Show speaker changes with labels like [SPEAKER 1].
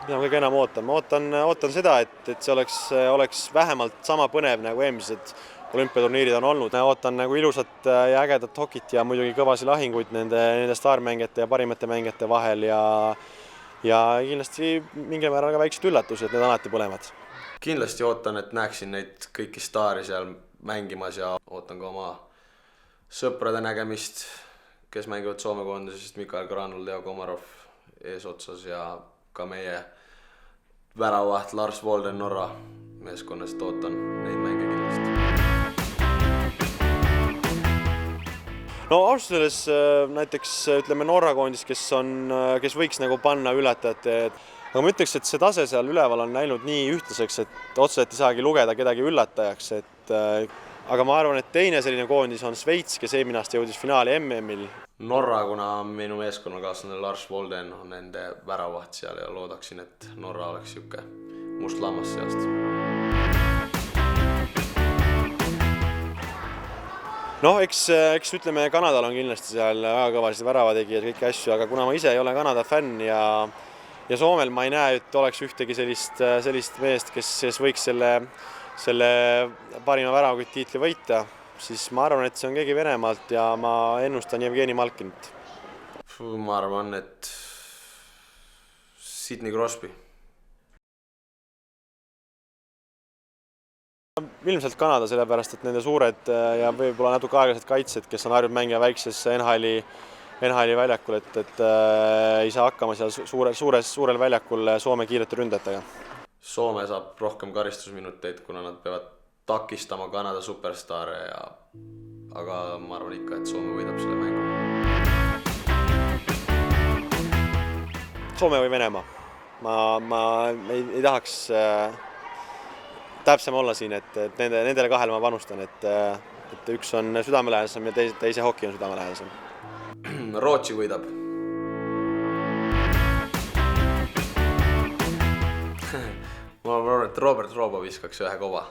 [SPEAKER 1] mida ma kõige enam ootan? Ma ootan seda, et see oleks vähemalt sama põnev nagu eelmised olümpiaturniirid on olnud. Ootan nagu ilusat ja ägedat hokit ja muidugi kõvasi lahinguid nende staarmängijate ja parimate mängijate vahel ja kindlasti mingil määral ka väiksed üllatused, need alati põlevad.
[SPEAKER 2] Kindlasti ootan, et näeksin neid kõiki staari seal mängimas ja ootan ka oma sõprade nägemist, kes mängivad Soome koondisest, Mikael Granlund, Leo Komarov eesotsas ja ka meie väravaht Lars Volden Norra meeskonnast ootan neid mänge kindlasti.
[SPEAKER 1] No ausalt öeldes näiteks ütleme Norra koondis, kes võiks nagu panna ületajate, aga ma ütleks, et see tase seal üleval on läinud nii ühtlaseks, et otseselt ei saagi lugeda kedagi üllatajaks, aga ma arvan, et teine selline koondis on Šveits, kes eelmine aasta jõudis finaali MM-il.
[SPEAKER 2] Norra, kuna minu meeskonnakaaslane Lars Volden on nende väravaht seal ja loodaksin, et Norra oleks siuke must lammas seast.
[SPEAKER 1] No eks ütleme, Kanadal on kindlasti seal väga kõvasid väravategijad ja kõiki asju, aga kuna ma ise ei ole Kanada fänn ja Soomel ma ei näe, et oleks ühtegi sellist meest, kes võiks selle parima väravaküttiitli võita, siis ma arvan, et see on keegi Venemaalt ja ma ennustan Jevgeni Malkinit.
[SPEAKER 2] Ma arvan, et Sidney Crosby.
[SPEAKER 1] Ilmselt Kanada, sellepärast, et nende suured ja võib-olla natuke aeglased kaitsed, kes on harjunud mängima väiksesse NHL-i väljakul, et ei saa hakkama seal suurel väljakul Soome kiirete ründajatega.
[SPEAKER 2] Soome saab rohkem karistusminuteid, kuna nad peavad takistama Kanada superstaare, aga ma arvan ikka, et Soome võidab selle mängu.
[SPEAKER 1] Soome või Venemaa. Ma ei tahaks täpsem olla siin, et nendele kahele ma panustan, et üks on südamelähedasem ja teise hoki on südamelähedasem.
[SPEAKER 2] Rootsi võidab. Ma arvan, et Robert Roobo viskaks ühe kova.